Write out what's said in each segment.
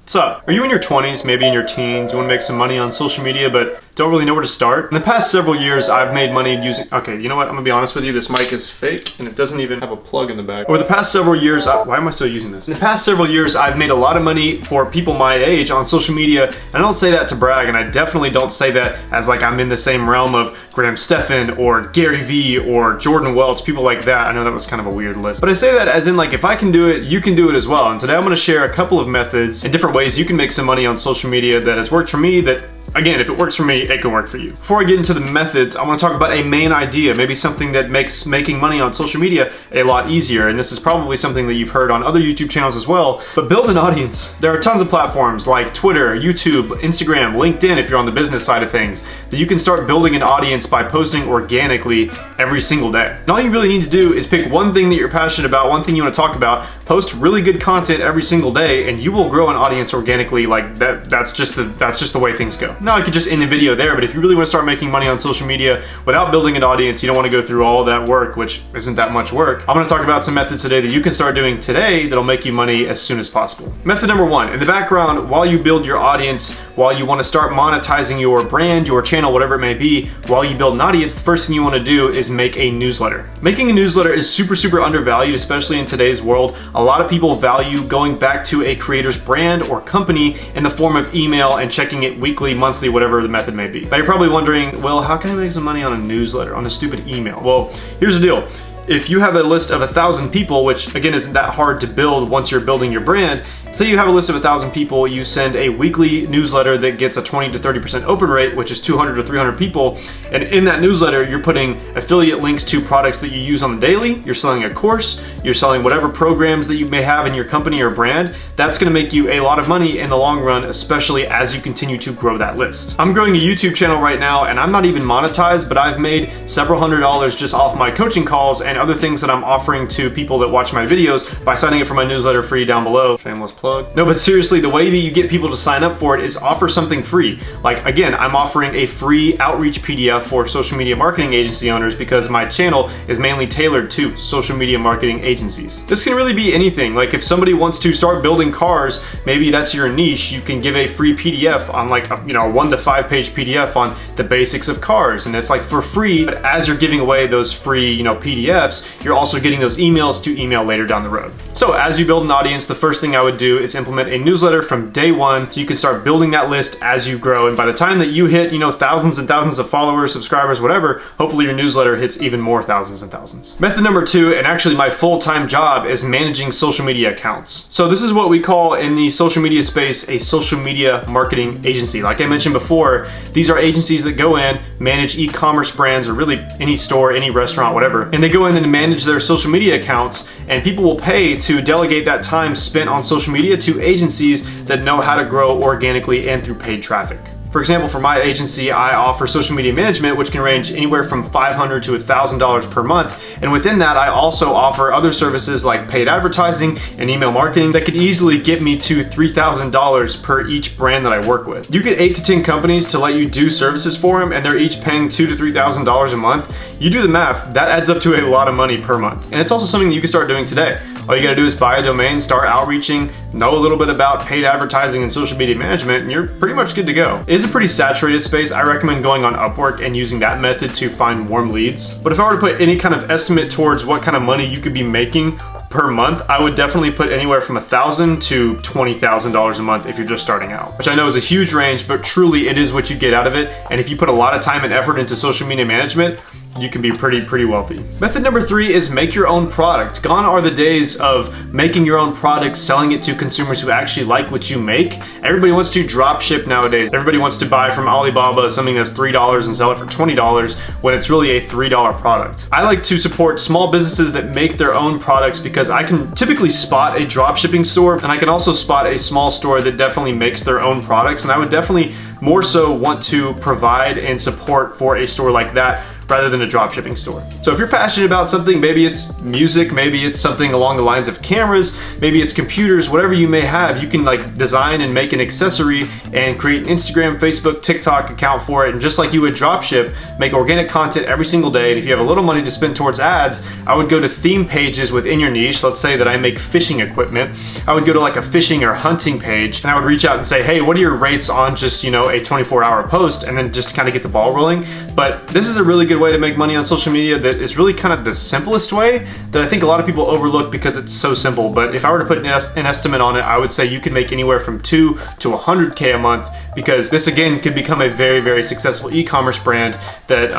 What's up? Are you in your 20s, maybe in your teens, you want to make some money on social media but don't really know where to start? In the past several years, I've made money using... Okay, you know what? I'm gonna be honest with you, this mic is fake and it doesn't even have a plug in the back. Over the past several years, why am I still using this? In the past several years, I've made a lot of money for people my age on social media, and I don't say that to brag, and I definitely don't say that as like I'm in the same realm of Graham Stephan or Gary Vee or Jordan Welch, people like that. I know that was kind of a weird list, but I say that as in like if I can do it, you can do it as well. And today I'm gonna share a couple of methods and different ways you can make some money on social media that has worked for me, that again, if it works for me, it can work for you. Before I get into the methods, I want to talk about a main idea, maybe something that makes making money on social media a lot easier. And this is probably something that you've heard on other YouTube channels as well, but build an audience. There are tons of platforms like Twitter, YouTube, Instagram, LinkedIn, if you're on the business side of things, that you can start building an audience by posting organically every single day. And all you really need to do is pick one thing that you're passionate about, one thing you want to talk about, post really good content every single day, and you will grow an audience organically like that. That's just the way things go. Now I could just end the video there, but if you really want to start making money on social media without building an audience, you don't want to go through all that work, which isn't that much work. I'm going to talk about some methods today that you can start doing today that'll make you money as soon as possible. Method number one, in the background, while you build your audience, while you want to start monetizing your brand, your channel, whatever it may be, while you build an audience, the first thing you want to do is make a newsletter. Making a newsletter is super undervalued, especially in today's world. A lot of people value going back to a creator's brand or company in the form of email and checking it weekly, monthly, whatever the method may be. Now you're probably wondering, well, how can I make some money on a newsletter, on a stupid email? Well, here's the deal. If you have a list of 1,000 people, which again isn't that hard to build once you're building your brand, say you have a list of 1,000 people, you send a weekly newsletter that gets a 20 to 30% open rate, which is 200 to 300 people, and in that newsletter you're putting affiliate links to products that you use on the daily, you're selling a course, you're selling whatever programs that you may have in your company or brand. That's gonna make you a lot of money in the long run, especially as you continue to grow that list. I'm growing a YouTube channel right now and I'm not even monetized, but I've made several $100s just off my coaching calls and other things that I'm offering to people that watch my videos by signing up for my newsletter free down below. Shameless plug. No, but seriously, the way that you get people to sign up for it is offer something free. Like again, I'm offering a free outreach PDF for social media marketing agency owners because my channel is mainly tailored to social media marketing agencies. This can really be anything. Like if somebody wants to start building cars, maybe that's your niche, you can give a free PDF on like a 1 to 5 page PDF on the basics of cars, and it's like for free. But as you're giving away those free PDFs, you're also getting those emails to email later down the road. So as you build an audience, the first thing I would do is implement a newsletter from day one so you can start building that list as you grow. And by the time that you hit, thousands and thousands of followers, subscribers, whatever, hopefully your newsletter hits even more thousands and thousands. Method number two, and actually my full-time job, is managing social media accounts. So this is what we call in the social media space a social media marketing agency. Like I mentioned before, these are agencies that go in, manage e-commerce brands or really any store, any restaurant, whatever, and they go in and manage their social media accounts, and people will pay to delegate that time spent on social media to agencies that know how to grow organically and through paid traffic. For example, for my agency, I offer social media management, which can range anywhere from $500 to $1,000 per month. And within that, I also offer other services like paid advertising and email marketing that could easily get me to $3,000 per each brand that I work with. You get 8 to 10 companies to let you do services for them, and they're each paying $2,000 to $3,000 a month. You do the math, that adds up to a lot of money per month. And it's also something that you can start doing today. All you gotta do is buy a domain, start outreaching, know a little bit about paid advertising and social media management, and you're pretty much good to go. It is a pretty saturated space. I recommend going on Upwork and using that method to find warm leads. But if I were to put any kind of estimate towards what kind of money you could be making per month, I would definitely put anywhere from $1,000 to $20,000 a month if you're just starting out, which I know is a huge range, but truly it is what you get out of it. And if you put a lot of time and effort into social media management, you can be pretty wealthy. Method number three is make your own product. Gone are the days of making your own product, selling it to consumers who actually like what you make. Everybody wants to drop ship nowadays. Everybody wants to buy from Alibaba something that's $3 and sell it for $20 when it's really a $3 product. I like to support small businesses that make their own products because I can typically spot a drop shipping store, and I can also spot a small store that definitely makes their own products, and I would definitely more so want to provide and support for a store like that rather than a drop shipping store. So if you're passionate about something, maybe it's music, maybe it's something along the lines of cameras, maybe it's computers, whatever you may have, you can like design and make an accessory and create an Instagram, Facebook, TikTok account for it. And just like you would drop ship, make organic content every single day. And if you have a little money to spend towards ads, I would go to theme pages within your niche. Let's say that I make fishing equipment. I would go to like a fishing or hunting page and I would reach out and say, hey, what are your rates on just, you know, a 24-hour post, and then just kind of get the ball rolling. But this is a really good way to make money on social media that is really kind of the simplest way that I think a lot of people overlook because it's so simple. But if I were to put an estimate on it, I would say you can make anywhere from 2 to 100K a month, because this again could become a very, very successful e-commerce brand that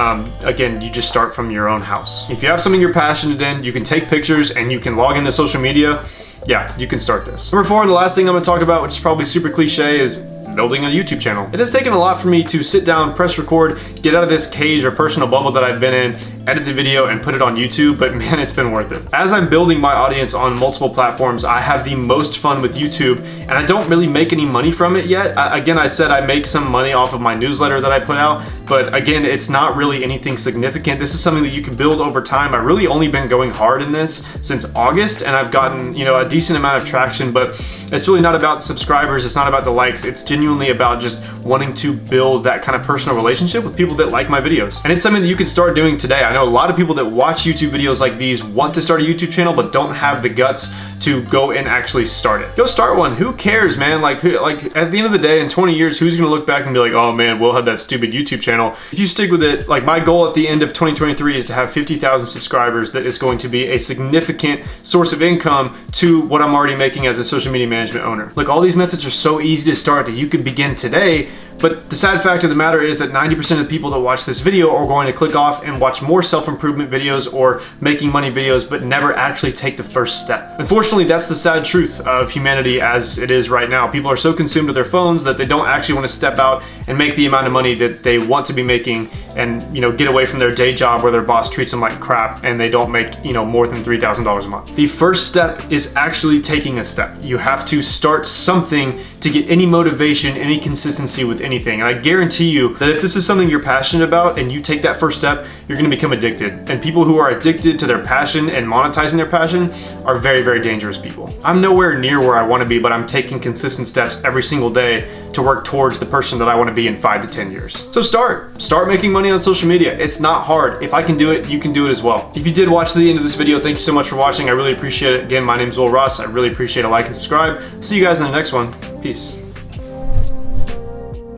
again, you just start from your own house. If you have something you're passionate in, you can take pictures and you can log into social media, yeah, you can start this. Number 4, and the last thing I'm gonna talk about, which is probably super cliche, is building a YouTube channel. It has taken a lot for me to sit down, press record, get out of this cage or personal bubble that I've been in, edit the video and put it on YouTube, but man, it's been worth it. As I'm building my audience on multiple platforms, I have the most fun with YouTube, and I don't really make any money from it yet. Again, I said I make some money off of my newsletter that I put out, but again, it's not really anything significant. This is something that you can build over time. I've really only been going hard in this since August, and I've gotten, you know, a decent amount of traction, but it's really not about the subscribers, it's not about the likes, it's genuinely about just wanting to build that kind of personal relationship with people that like my videos. And it's something that you can start doing today. I know a lot of people that watch YouTube videos like these want to start a YouTube channel but don't have the guts to go and actually start it. Go start one. Who cares, man? Like at the end of the day, in 20 years, who's gonna look back and be like, oh man, Will had that stupid YouTube channel. If you stick with it, like my goal at the end of 2023 is to have 50,000 subscribers. That is going to be a significant source of income to what I'm already making as a social media management owner. Like, all these methods are so easy to start that you could begin today. But the sad fact of the matter is that 90% of the people that watch this video are going to click off and watch more self-improvement videos or making money videos, but never actually take the first step. Unfortunately, that's the sad truth of humanity as it is right now. People are so consumed with their phones that they don't actually want to step out and make the amount of money that they want to be making, and, you know, get away from their day job where their boss treats them like crap and they don't make, you know, more than $3,000 a month. The first step is actually taking a step. You have to start something to get any motivation, any consistency with anything. And I guarantee you that if this is something you're passionate about and you take that first step, you're gonna become addicted. And people who are addicted to their passion and monetizing their passion are very, very dangerous people. I'm nowhere near where I wanna be, but I'm taking consistent steps every single day to work towards the person that I wanna be in 5 to 10 years. So start making money on social media. It's not hard. If I can do it, you can do it as well. If you did watch to the end of this video, thank you so much for watching. I really appreciate it. Again, my name is Will Ross. I really appreciate a like and subscribe. See you guys in the next one. Peace.